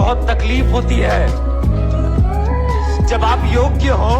बहुत तकलीफ होती है जब आप योग्य हो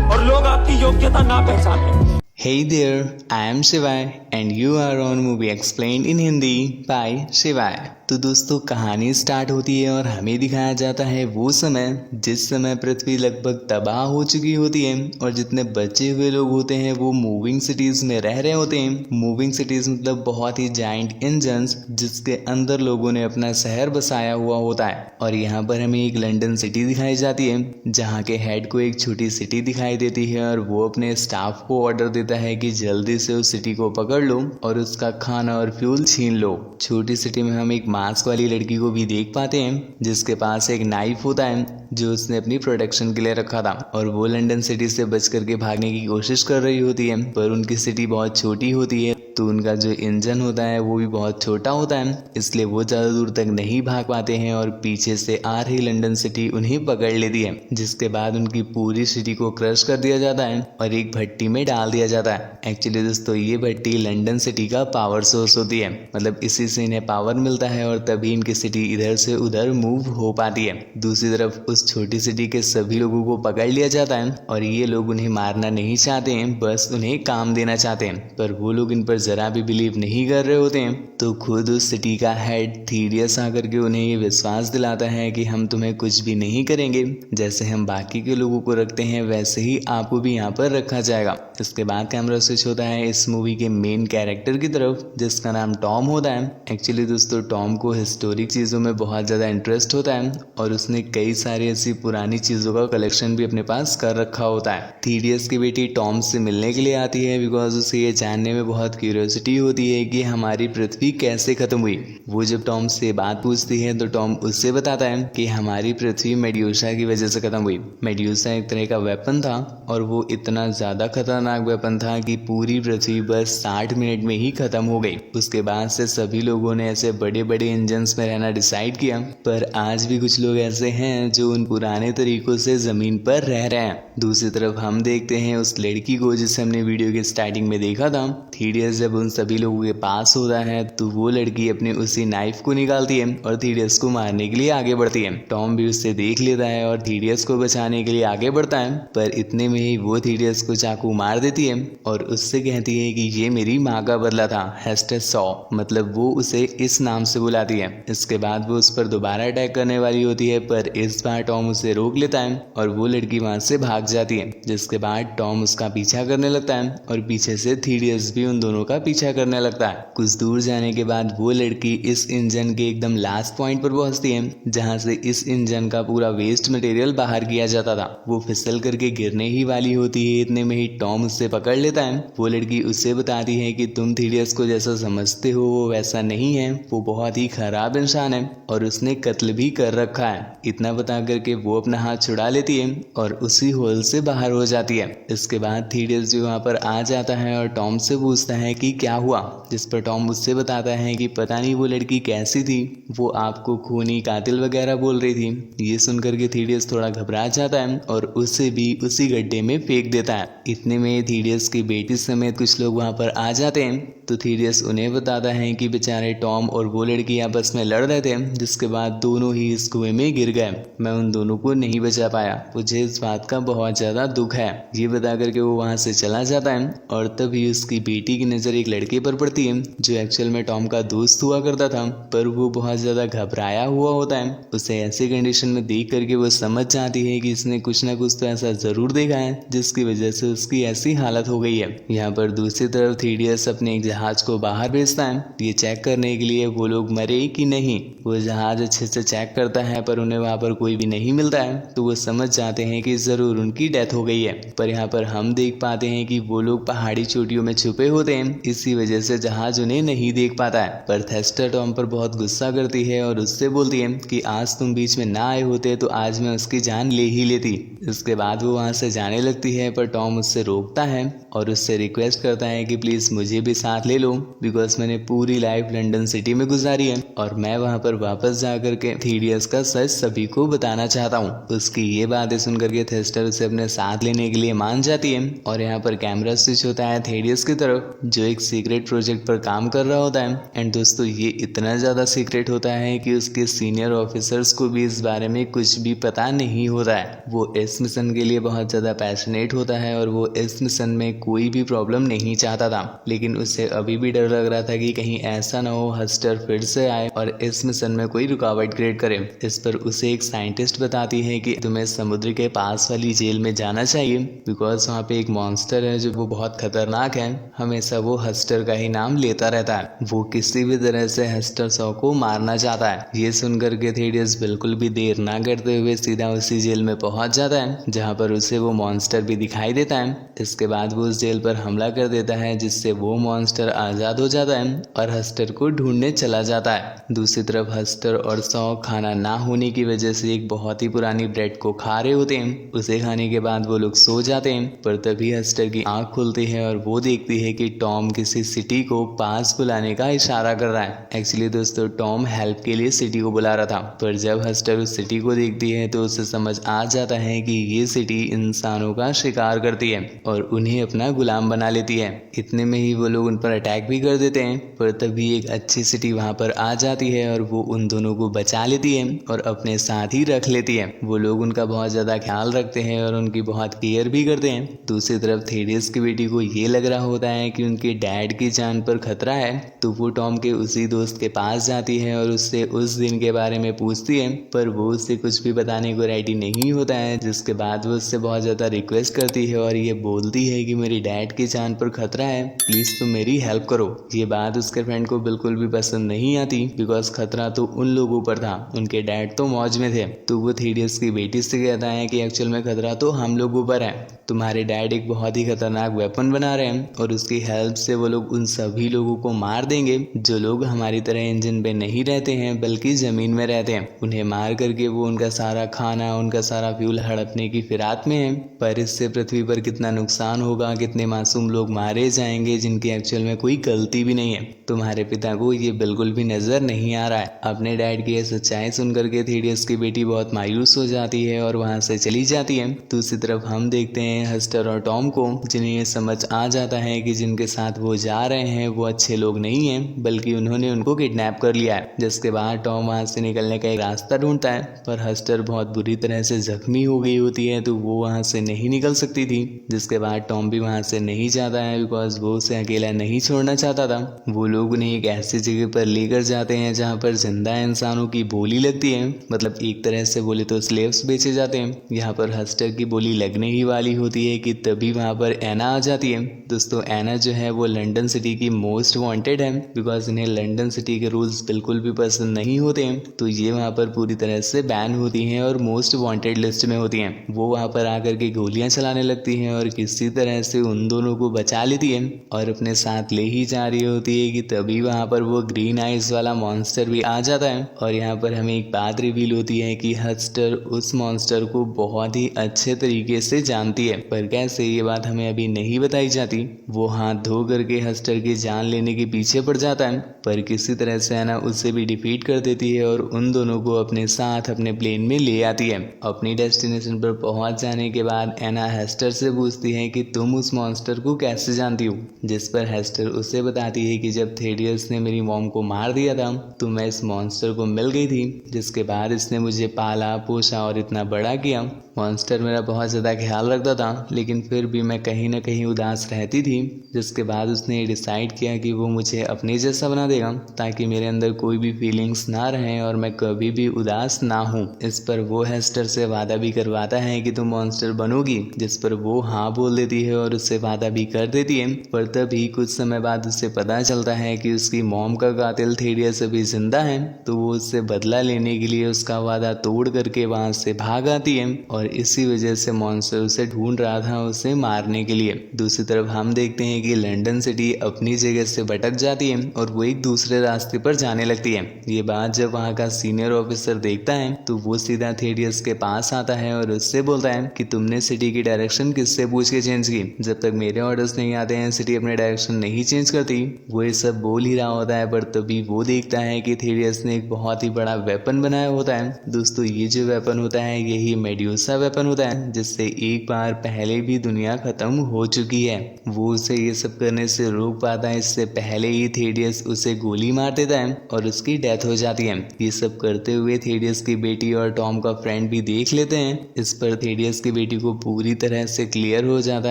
और लोग आपकी योग्यता ना पहचाने। Hey there, I am Shivai and you are on Movie Explained in Hindi by Shivai। तो दोस्तों कहानी स्टार्ट होती है और हमें दिखाया जाता है वो समय जिस समय पृथ्वी लगभग तबाह हो चुकी होती है और जितने बचे हुए लोग होते हैं वो मूविंग सिटीज में रह रहे होते हैं। मूविंग सिटीज मतलब बहुत ही जाइंट इंजन्स जिसके अंदर लोगों ने अपना शहर बसाया हुआ होता है। और यहाँ पर हमें एक लंदन सिटी दिखाई जाती है जहाँ के हेड को एक छोटी सिटी दिखाई देती है और वो अपने स्टाफ को ऑर्डर देता है कि जल्दी से उस सिटी को पकड़ लो और उसका खाना और फ्यूल छीन लो। छोटी सिटी में हम एक मास्क वाली लड़की को भी देख पाते हैं जिसके पास एक नाइफ होता है जो उसने अपनी प्रोटेक्शन के लिए रखा था और वो लंदन सिटी से बच करके भागने की कोशिश कर रही होती है। पर उनकी सिटी बहुत छोटी होती है तो उनका जो इंजन होता है वो भी बहुत छोटा होता है, इसलिए वो ज़्यादा दूर तक नहीं भाग पाते हैं और पीछे से आ रही लंदन सिटी उन्हें पकड़ लेती है। जिसके बाद उनकी पूरी सिटी को क्रश कर दिया जाता है और एक भट्टी में डाल दिया जाता है। एक्चुअली दोस्तों ये भट्टी लंदन सिटी का पावर सोर्स होती है, मतलब इसी से इन्हें पावर मिलता है और तभी इनकी सिटी इधर से उधर मूव हो पाती है। दूसरी तरफ उस छोटी सिटी के सभी लोगों को पकड़ लिया जाता है और ये लोग उन्हें मारना नहीं चाहते हैं, बस उन्हें काम देना चाहते हैं। पर वो लोग इन पर जरा भी बिलीव नहीं कर रहे होते हैं। तो खुद उस सिटी का हेड थीडियस आकर के उन्हें ये विश्वास दिलाता है कि हम तुम्हें कुछ भी नहीं करेंगे, जैसे हम बाकी के लोगों को रखते हैं वैसे ही आपको भी यहाँ पर रखा जाएगा। इसके बाद कैमरा स्विच होता है इस मूवी के मेन कैरेक्टर की तरफ जिसका नाम टॉम होता है। एक्चुअली दोस्तों टॉम को हिस्टोरिक चीज़ों में बहुत ज़्यादा इंटरेस्ट होता है और उसने कई सारी ऐसी पुरानी चीज़ों का कलेक्शन भी अपने पास कर रखा होता है। थीडियस की बेटी टॉम से मिलने के लिए आती है बिकॉज उसे ये जानने में बहुत क्यूरियोसिटी होती है कि हमारी पृथ्वी कैसे खत्म हुई। वो जब टॉम से बात पूछती है तो टॉम उससे बताता है कि हमारी पृथ्वी मेड्यूसा की वजह से खत्म हुई। मेड्यूसा एक तरह का वेपन था और वो इतना ज़्यादा खतरनाक वेपन था कि पूरी पृथ्वी बस 60 मिनट में ही खत्म हो गई। उसके बाद से सभी लोगों ने ऐसे बड़े बड़े इंजन्स में रहना डिसाइड किया, पर आज भी कुछ लोग ऐसे हैं जो उन पुराने तरीकों से ज़मीन पर रह रहे हैं। दूसरी तरफ हम देखते हैं उस लड़की को जिसे हमने वीडियो के स्टार्टिंग में देखा था। थीडियस जब उन सभी लोगों के पास होता है तो वो लड़की अपने उसी नाइफ को निकालती है और थीडियस को मारने के लिए आगे बढ़ती है। टॉम भी उससे देख लेता है और थीडियस को बचाने के लिए आगे बढ़ता है, पर इतने में ही वो थीडियस को चाकू मार देती है और उससे कहती है कि ये मेरी माँ का बदला था, हेस्टेस सॉ, मतलब वो उसे इस नाम से बुलाती है। इसके बाद वो उस पर दोबारा अटैक करने वाली होती है, पर इस बार टॉम उसे रोक लेता है और वो लड़की वहां से भाग जाती है। जिसके बाद टॉम उसका पीछा करने लगता है और पीछे से थीडियस भी उन दोनों का पीछा करने लगता है। कुछ दूर जाने के बाद वो लड़की इस इंजन के एकदम लास्ट पॉइंट पर पहुंचती है जहां से इस इंजन का पूरा वेस्ट मटेरियल बाहर किया जाता था। वो फिसल करके गिरने ही वाली होती है, इतने में ही टॉम उससे पकड़ लेता है। वो लड़की उससे बताती है कि तुम थीडियस को जैसा समझते हो वो वैसा नहीं है, वो बहुत ही खराब इंसान है और उसने कत्ल भी कर रखा है। इतना बता करके वो अपना हाथ छुड़ा लेती है और उसी होल से बाहर हो जाती है। इसके बाद थीडियस भी वहां पर आ जाता है और टॉम से पूछता है कि क्या हुआ, जिस पर टॉम उससे बताता है कि पता नहीं वो लड़की कैसी थी, वो आपको खूनी कातिल वगैरह बोल रही थी। ये सुनकर के थीडियस थोड़ा घबरा जाता है और उसे भी उसी गड्ढे में फेंक देता है। इतने में थीडियस की बेटी समेत कुछ लोग वहां पर आ जाते हैं तो थीडियस उन्हें बताता है कि बेचारे टॉम और वो लड़की आपस में लड़ रहे थे, जिसके बाद दोनों ही इस कुएं में गिर गए। मैं उन दोनों को नहीं बचा पाया, मुझे इस बात का बहुत ज्यादा दुख है। ये बता करके वो वहां से चला जाता है और तभी उसकी बेटी की नजर एक लड़के पर पड़ती है जो एक्चुअल में टॉम का दोस्त हुआ करता था, पर वो बहुत ज्यादा घबराया हुआ होता है। उसे ऐसी कंडीशन में देख करके वो समझ जाती है कि इसने कुछ ना कुछ तो ऐसा जरूर देखा है जिसकी वजह से उसकी ऐसी हालत हो गई है। यहाँ पर दूसरी तरफ थीडियस अपने एक जहाज को बाहर भेजता है ये चेक करने के लिए वो लोग मरे कि नहीं। वो जहाज अच्छे से चेक करता है पर उन्हें वहां पर कोई भी नहीं मिलता है, तो वो समझ जाते हैं कि जरूर उनकी डेथ हो गई है। पर यहाँ पर हम देख पाते हैं कि वो लोग पहाड़ी चोटियों में छुपे होते हैं, इसी वजह से जहाज उन्हें नहीं देख पाता है। पर थेस्टर टॉम पर बहुत गुस्सा करती है और उससे बोलती है कि आज तुम बीच में ना आए होते तो आज मैं उसकी जान ले ही लेती। इसके बाद वो वहां से जाने लगती है पर टॉम उससे रोकता रोकता है और उससे रिक्वेस्ट करता है कि प्लीज़ मुझे भी साथ ले लो, बिकॉज मैंने पूरी लाइफ लंदन सिटी में गुजारी है और मैं वहाँ पर वापस जा करके थ्री इडियट्स का सच सभी को बताना चाहता हूँ। उसकी ये बातें सुन करके थेस्टर उसे अपने साथ लेने के लिए मान जाती है और यहाँ पर कैमरा स्विच होता है थ्री इडियट्स की तरफ, जो एक सीक्रेट प्रोजेक्ट पर काम कर रहा होता है। एंड दोस्तों ये इतना ज़्यादा सीक्रेट होता है कि उसके सीनियर ऑफिसर्स को भी इस बारे में कुछ भी पता नहीं होता है। वो इस मिशन के लिए बहुत ज़्यादा पैशनेट होता है और वो इस मिशन में कोई भी प्रॉब्लम नहीं चाहता था, लेकिन उसे अभी भी डर लग रहा था कि कहीं ऐसा ना हो हस्टर फिर से आए और इस मिशन में कोई रुकावट क्रिएट करे। इस पर उसे एक साइंटिस्ट बताती है कि तुम्हें समुद्र के पास वाली जेल में जाना चाहिए, बिकॉज वहाँ पे एक मॉन्स्टर है जो वो बहुत खतरनाक है, हमेशा वो हस्टर का ही नाम लेता रहता है, वो किसी भी तरह से हस्टर सॉ को मारना चाहता है। ये सुनकर के थ्री इडियट्स बिल्कुल भी देर ना करते हुए सीधा उसी जेल में पहुंच जाता है जहाँ पर उसे वो मॉन्स्टर भी दिखाई देता है। इसके बाद वो उस जेल पर हमला कर देता है जिससे वो मॉन्स्टर आज़ाद हो जाता है और हस्टर को ढूंढने चला जाता है। दूसरी तरफ हस्टर और सॉ खाना ना होने की वजह से एक बहुत ही पुरानी ब्रेड को खा रहे होते हैं। उसे खाने के बाद वो लोग सो जाते हैं, पर तभी हस्टर की आंख खुलती है और वो देखती है कि टॉम किसी सिटी को पास बुलाने का इशारा कर रहा है। एक्चुअली दोस्तों टॉम हेल्प के लिए सिटी को बुला रहा था, पर जब हस्टर उस सिटी को देखती है तो उसे समझ आ जाता है कि ये सिटी इंसानों का शिकार करती है और उन्हें अपना गुलाम बना लेती है। इतने में ही वो लोग उन पर अटैक भी कर देते हैं, पर तभी एक अच्छी सिटी वहां पर आ जाती है और वो उन दोनों को बचा लेती है और अपने साथ ही रख लेती है। वो लोग उनका बहुत ज्यादा ख्याल रखते हैं और उनकी बहुत केयर भी करते हैं। दूसरी तरफ थ्री इडियट्स की बेटी को ये लग रहा होता है कि उनके डैड की जान पर खतरा है, तो वो टॉम के उसी दोस्त के पास जाती है और उससे उस दिन के बारे में पूछती है, पर वो उससे कुछ भी बताने को रेडी नहीं होता है। जिसके बाद वो उससे बहुत ज़्यादा रिक्वेस्ट करती है और ये बोलती है कि मेरी डैड की जान पर खतरा है, प्लीज़ तुम मेरी हेल्प करो। ये बात उसके फ्रेंड को बिल्कुल भी पसंद नहीं आती, बिकॉज खतरा तो उन लोगों पर था, उनके डैड तो मौज में थे। तो वो थ्री इडियट्स की बेटी से कहता है कि एक्चुअल में खतरा तो हम लोगों पर है, तुम्हारे डैड एक बहुत ही खतरनाक वेपन बना रहे हैं और उसकी हेल्प से वो लोग उन सभी लोगों को मार देंगे जो लोग हमारी तरह इंजन पे नहीं रहते हैं बल्कि जमीन में रहते हैं। उन्हें मार करके वो उनका सारा खाना, उनका सारा फ्यूल हड़पने की फिराक में है। पर इससे पृथ्वी पर कितना नुकसान होगा, कितने मासूम लोग मारे जाएंगे जिनकी एक्चुअल में कोई गलती भी नहीं है। तुम्हारे पिता को ये बिल्कुल भी नजर नहीं आ रहा है। अपने डैड की ये सच्चाई सुनकर के थ्री इडियट्स की बेटी बहुत मायूस हो जाती है और वहां से चली जाती है। दूसरी तरफ हम देखते हैं हस्टर और टॉम को, जिन्हें ये समझ आ जाता है कि जिनके साथ वो जा रहे हैं वो अच्छे लोग नहीं हैं, बल्कि उन्होंने उनको किडनैप कर लिया है। जिसके बाद टॉम वहां से निकलने का एक रास्ता ढूंढता है, पर हस्टर बहुत बुरी तरह से जख्मी हो गई होती है तो वो वहां से नहीं निकल सकती थी। जिसके बाद टॉम भी वहां से नहीं जाता है, बिकॉज वो उसे अकेला नहीं छोड़ना चाहता था। वो लोग उन्हें एक ऐसी जगह पर लेकर जाते हैं जहाँ पर जिंदा इंसानों की बोली लगती है, मतलब एक तरह से बोले तो स्लेव्स बेचे जाते हैं। यहाँ पर हस्टर की बोली लगने ही वाली होती है कि तभी वहां पर एना आ जाती है। दोस्तों एना जो है वो लंदन सिटी की मोस्ट वांटेड है, बिकॉज इन्हें लंदन सिटी के रूल्स बिल्कुल भी पसंद नहीं होते हैं, तो ये वहां पर पूरी तरह से बैन होती हैं और मोस्ट वांटेड लिस्ट में होती हैं। वो वहां पर आकर के गोलियां चलाने लगती हैं और किसी तरह से उन दोनों को बचा लेती है और अपने साथ ले ही जा रही होती है कि तभी वहां पर वो ग्रीन आइज वाला मॉन्स्टर भी आ जाता है। और यहाँ पर हमें एक बात रिवील होती है कि हस्टर उस मॉन्स्टर को बहुत ही अच्छे तरीके से जानती है, पर कैसे ये बात हमें अभी नहीं बताई जाती। वो हाथ धो करके हस्टर की जान लेने के पीछे पड़ जाता है, पर किसी तरह से एना उससे भी डिफीट कर देती है और उन दोनों को अपने साथ अपने प्लेन में ले आती है। अपनी डेस्टिनेशन पर पहुंच जाने के बाद एना हेस्टर से पूछती है कि तुम उस मॉन्स्टर को कैसे जानती हो, जिस पर हेस्टर उसे बताती है कि जब थ्री इडियट्स ने मेरी मॉम को मार दिया था तो मैं इस मॉन्स्टर को मिल गई थी, जिसके बाद इसने मुझे पाला पोसा और इतना बड़ा किया। मॉन्स्टर मेरा बहुत ज़्यादा ख्याल रखता था, लेकिन फिर भी मैं कहीं ना कहीं उदास रहती थी। जिसके बाद उसने ये डिसाइड किया कि वो मुझे अपने जैसा बना देगा ताकि मेरे अंदर कोई भी फीलिंग्स ना रहें और मैं कभी भी उदास ना हूँ। इस पर वो हेस्टर से वादा भी करवाता है कि तुम मॉन्स्टर बनोगी, जिस पर वो हाँ बोल देती है और उससे वादा भी कर देती है। पर तभी कुछ समय बाद उससे पता चलता है कि उसकी मॉम का कातिल थ्री इडियट्स अभी जिंदा है, तो वो उससे बदला लेने के लिए उसका वादा तोड़ करके वहां से भाग आती है और इसी वजह से मॉन्स्टर उसे ढूंढ रहा था उसे मारने के लिए। दूसरी तरफ हम देखते हैं कि लंदन सिटी अपनी जगह से भटक जाती है और वो एक दूसरे रास्ते पर जाने लगती है। ये बात जब वहाँ का सीनियर ऑफिसर देखता है तो वो सीधा थ्री इडियट्स के पास आता है और उससे बोलता है कि तुमने सिटी की डायरेक्शन किससे पूछ के चेंज की, जब तक मेरे ऑर्डर्स नहीं आते हैं सिटी अपने डायरेक्शन नहीं चेंज करती। वो ये सब बोल ही रहा होता है, पर तभी वो देखता है कि थेडियस ने एक बहुत ही बड़ा वेपन बनाया होता है। दोस्तों ये जो वेपन होता है यही मेड्यूसा वेपन होता है, जिससे एक बार पहले भी दुनिया खत्म हो चुकी है। वो उसे ये सब करने से रोक पाता है, इससे पहले ही थेडियस उसे गोली मार देता है और उसकी डेथ हो जाती है। ये सब करते हुए थेडियस की बेटी और टॉम का फ्रेंड भी देख लेते हैं। इस पर थेडियस की बेटी को पूरी तरह से क्लियर हो जाता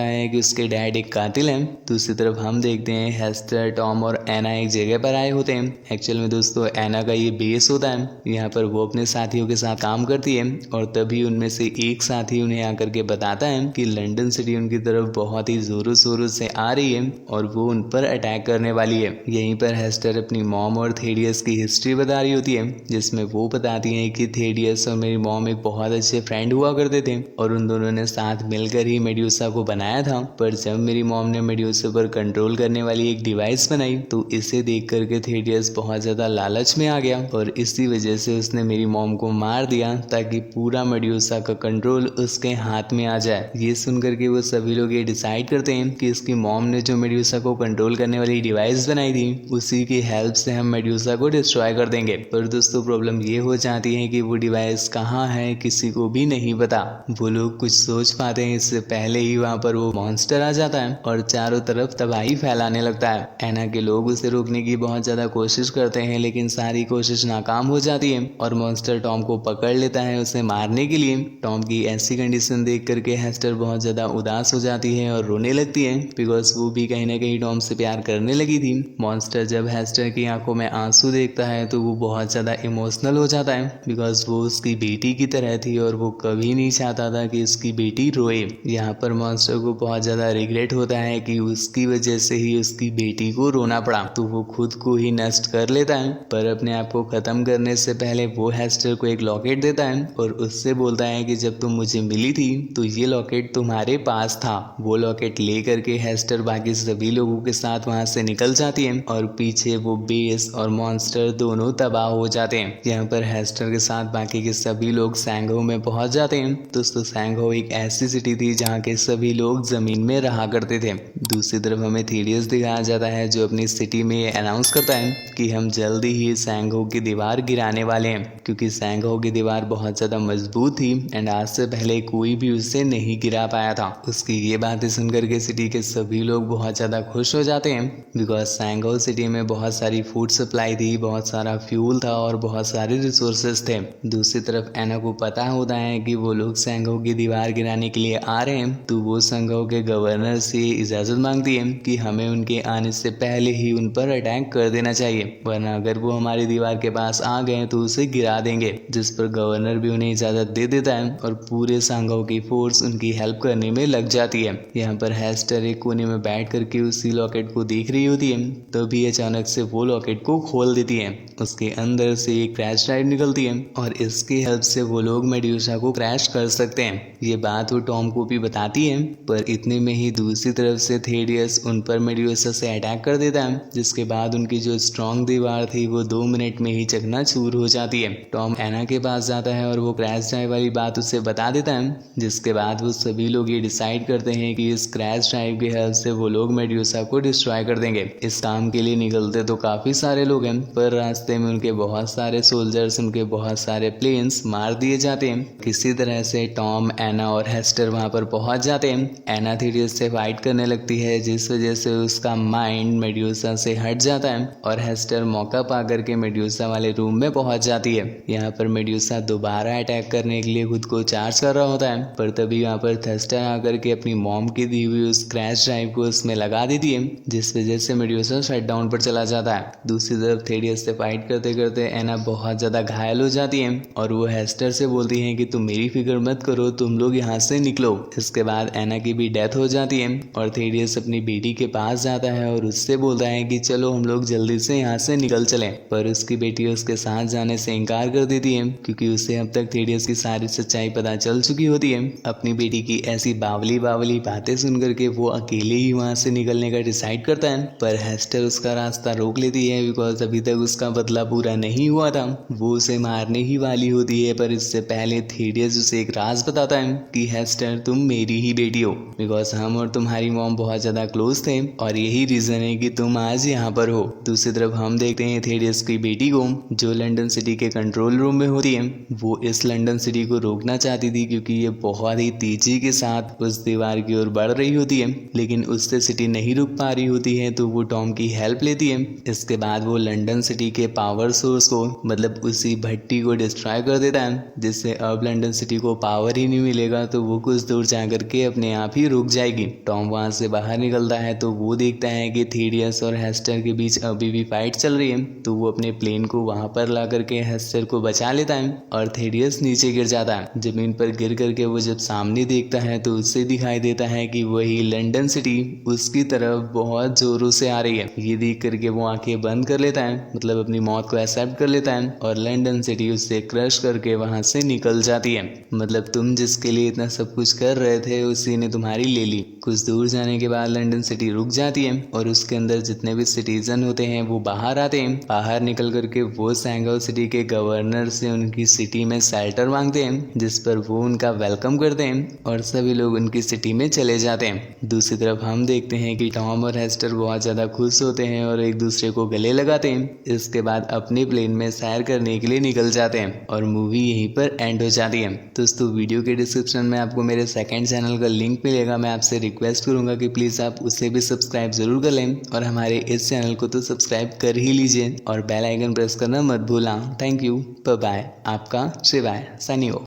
है कि उसके डैड एक कातिल है। दूसरी तरफ हम देखते हैं हेस्टर, टॉम और एना एक जगह पर आए होते हैं। एक्चुअल में दोस्तों एना का ये बेस होता है, यहाँ पर वो अपने साथियों के साथ काम करती है और तभी उनमें से एक साथी उन्हें आकर के बताता है कि लंदन सिटी उनकी तरफ बहुत ही जोरों शोरों से आ रही है और वो उन पर अटैक करने वाली है। यहीं पर हेस्टर अपनी मॉम और थेडियस की हिस्ट्री बता रही होती है, जिसमें वो बताती है कि थेडियस और मेरी मॉम एक बहुत अच्छे फ्रेंड हुआ करते थे और उन दोनों ने साथ मिलकर ही मेड्यूसा को बनाया था। पर जब मेरी मॉम ने मेड्यूसा पर कंट्रोल करने वाली एक डिवाइस बनाई तो इसे देख करके थेडियस बहुत ज्यादा लालच में आ गया और इसी वजह से उसने मेरी मॉम को मार दिया ताकि पूरा मेड्यूसा का कंट्रोल उसके हाथ में आ जाए। ये सुनकर के वो सभी लोग ये डिसाइड करते हैं कि इसकी मॉम ने जो मेड्यूसा को कंट्रोल करने वाली डिवाइस बनाई थी उसी की हेल्प से हम मेड्यूसा को डिस्ट्रॉय कर देंगे। पर दोस्तों प्रॉब्लम ये हो जाती है कि वो डिवाइस कहाँ है किसी को भी नहीं पता। वो लोग कुछ सोच पाते हैं इससे पहले ही वहाँ पर वो मॉन्स्टर आ जाता है और चारों तरफ तबाही फैलाने लगता है। एना के लोग उसे रोकने की बहुत ज्यादा कोशिश करते हैं, लेकिन सारी कोशिश नाकाम हो जाती है और मॉन्स्टर टॉम को पकड़ लेता है उसे मारने के लिए। टॉम की ऐसी कंडीशन देख करके हेस्टर बहुत ज्यादा उदास हो जाती है और रोने लगती है, बिकॉज वो भी कहीं ना कहीं टॉम से प्यार करने लगी थी। मॉन्स्टर जब हेस्टर की आंखों में आंसू देखता है तो वो बहुत ज्यादा इमोशनल हो जाता है, बिकॉज वो उसकी बेटी की तरह थी और वो कभी नहीं चाहता था कि उसकी बेटी रोए। यहाँ पर मॉन्स्टर को बहुत ज्यादा रिग्रेट होता है कि उसकी वजह से ही उसकी बेटी को रोना पड़ा, तो वो खुद को ही नष्ट कर लेता है। पर अपने आप को खत्म करने से पहले वो हेस्टर को एक लॉकेट देता है और उससे बोलता है कि जब तुम मुझे मिली थी तो ये लॉकेट तुम्हारे पास था। वो लॉकेट ले करके हेस्टर बाकी सभी लोगों के साथ वहां से निकल जाती है और पीछे वो बेस और मॉन्स्टर दोनों तबाह हो जाते हैं। यहाँ पर हेस्टर के साथ बाकी के सभी लोग सैंगहो में पहुंच जाते हैं। दोस्तों सैंगहो एक ऐसी सिटी थी जहाँ के सभी लोग जमीन में रहा करते थे। दूसरी तरफ हमें थेडियस दिखाया जाता है जो अपनी सिटी में ये अनाउंस करता है कि हम जल्दी ही सैंगहो की दीवार गिराने वाले हैं, क्योंकि सैंगहो की दीवार बहुत ज्यादा मजबूत थी एंड आज से पहले कोई भी उसे नहीं गिरा पाया था। उसकी ये बातें सुनकर के सिटी के सभी लोग बहुत ज्यादा खुश हो जाते हैं, बिकॉज सैंगहो सिटी में बहुत सारी फूड सप्लाई थी, बहुत सारा फ्यूल था और बहुत सारे रिसोर्सेज थे। दूसरी तरफ एना को पता होता है कि वो लोग सैंगहो की दीवार गिराने के लिए आ रहे हैं, तो वो सैंगहो के गवर्नर से इजाजत मांगती है कि हमें उनके आने से पहले ही उन पर अटैक कर देना चाहिए, वरना अगर वो हमारी दीवार के पास आ गए तो उसे गिरा देंगे। जिस पर गवर्नर भी उन्हें इजाजत दे देता है और पूरे सैंगहो की फोर्स उनकी हेल्प करने में लग जाती है। यहाँ पर हेस्टर एक कोने में बैठ करके उसी लॉकेट को देख रही होती है, तभी अचानक से वो लॉकेट को खोल देती है। उसके अंदर से एक क्रैश ड्राइव निकलती है और इसकी हेल्प से वो लोग मेड्यूसा को क्रैश कर सकते हैं। ये बात वो टॉम को भी बताती है, पर इतने में ही दूसरी तरफ से थेडियस उन पर मेड्यूसा से अटैक कर देता है, जिसके बाद उनकी जो स्ट्रॉन्ग दीवार थी वो 2 मिनट में ही चकनाचूर हो जाती है। टॉम एना के पास जाता है और वो क्रैश ड्राइव वाली बात उसे बता देता है, जिसके बाद वो सभी लोग ये डिसाइड करते हैं कि इस क्रैश ड्राइव की हेल्प से वो लोग मेड्यूसा को डिस्ट्रॉय कर देंगे। इस काम के लिए निकलते तो काफी सारे लोग हैं, पर रास्ते में उनके बहुत सारे सोल्जर्स, उनके बहुत सारे प्लेन्स मार दिए जाते हैं। किसी तरह से टॉम, एना और हेस्टर वहां पर पहुंच जाते हैं। एना थेडियस से फाइट करने लगती है, जिस वजह से उसका माइंड मेड्यूसा से हट जाता है और हेस्टर मौका पा करके मेड्यूसा वाले रूम में पहुंच जाती है। यहाँ पर मेड्यूसा दोबारा अटैक करने के लिए खुद को चार्ज कर रहा होता है, पर तभी यहाँ पर थेस्टर आकर के अपनी मॉम की दी हुई उस क्रैश ड्राइव को उसमें लगा देती है, जिस वजह से मेड्यूसा शटडाउन पर चला जाता है। दूसरी तरफ थेडियस से फाइट करते करते एना बहुत ज्यादा घायल हो जाती है और वो हेस्टर से बोलती है कि तुम मेरी फिक्र मत करो, तुम लोग यहाँ से निकलो। इसके बाद एना की भी डेथ हो जाती है और थेडियस अपनी बेटी के पास जाता है और उससे बोलता है कि चलो हम लोग जल्दी से यहाँ से निकल चलें, पर उसकी बेटी उसके साथ जाने से इनकार कर देती है, क्योंकि उसे अब तक थेडियस की सारी सच्चाई पता चल चुकी होती है। अपनी बेटी की ऐसी बावली बावली बातें सुन करके वो अकेले ही वहाँ से निकलने का डिसाइड करता है, पर हेस्टर उसका रास्ता रोक लेती है, बिकॉज अभी तक उसका बदला पूरा नहीं हुआ था। वो उसे मारने ही वाली होती है, पर इससे पहले थेडियस उसे एक राज बताता है कि हेस्टर तुम मेरी ही बेटी बेटी हो, बिकॉज हम और तुम्हारी मॉम बहुत ज़्यादा क्लोज थे और यही रीज़न है कि तुम आज यहाँ पर हो। दूसरी तरफ हम देखते हैं थेडियस की बेटी को, जो लंदन सिटी के कंट्रोल रूम में होती है। वो इस लंदन सिटी को रोकना चाहती थी क्योंकि ये बहुत ही तेजी के साथ उस दीवार की ओर बढ़ रही होती है, लेकिन उससे सिटी नहीं रुक पा रही होती है, तो वो टॉम की हेल्प लेती है। इसके बाद वो लंदन सिटी के पावर सोर्स को, मतलब उसी भट्टी को डिस्ट्रॉय कर देता है, जिससे अब लंदन सिटी को पावर ही नहीं मिलेगा, तो वो कुछ दूर जा करके अपने आप ही रुक जाएगी। टॉम वहां से बाहर निकलता है तो वो देखता है कि थेडियस और हेस्टर के बीच अभी भी फाइट चल रही है, तो वो अपने प्लेन को वहां पर ला करके हेस्टर को बचा लेता है और थेडियस नीचे गिर जाता है। जमीन पर गिर करके वो जब सामने देखता है तो उससे दिखाई देता है कि वही लंदन सिटी उसकी तरफ बहुत जोरों से आ रही है। ये देख करके वो आंखें बंद कर लेता है, मतलब अपनी मौत को एक्सेप्ट कर लेता है और लंदन सिटी उससे क्रश करके वहां से निकल जाती है। मतलब तुम जिसके लिए इतना सब कुछ कर रहे थे उसी ने तुम्हारी ले ली। कुछ दूर जाने के बाद लंदन सिटी रुक जाती है और उसके अंदर जितने भी सिटीजन होते हैं वो बाहर आते हैं। बाहर निकल करके वो सैंगल सिटी के गवर्नर से उनकी सिटी में शेल्टर मांगते हैं, जिस पर वो उनका वेलकम करते हैं और सभी लोग उनकी सिटी में चले जाते हैं। दूसरी तरफ हम देखते हैं कि टॉम और हेस्टर बहुत ज़्यादा खुश होते हैं और एक दूसरे को गले लगाते हैं। इसके बाद अपने प्लेन में सैर करने के लिए निकल जाते हैं और मूवी यहीं पर एंड हो जाती है। दोस्तों वीडियो के डिस्क्रिप्शन में आपको मेरे सेकंड चैनल का लिंक मिलेगा। मैं आपसे रिक्वेस्ट करूंगा कि प्लीज़ आप उसे भी सब्सक्राइब ज़रूर कर लें और हमारे इस चैनल को तो सब्सक्राइब कर ही लीजिए और बेल आइकन प्रेस करना मत भूलना। Thank you, bye bye. आपका शिवाय साइनिंग ऑफ।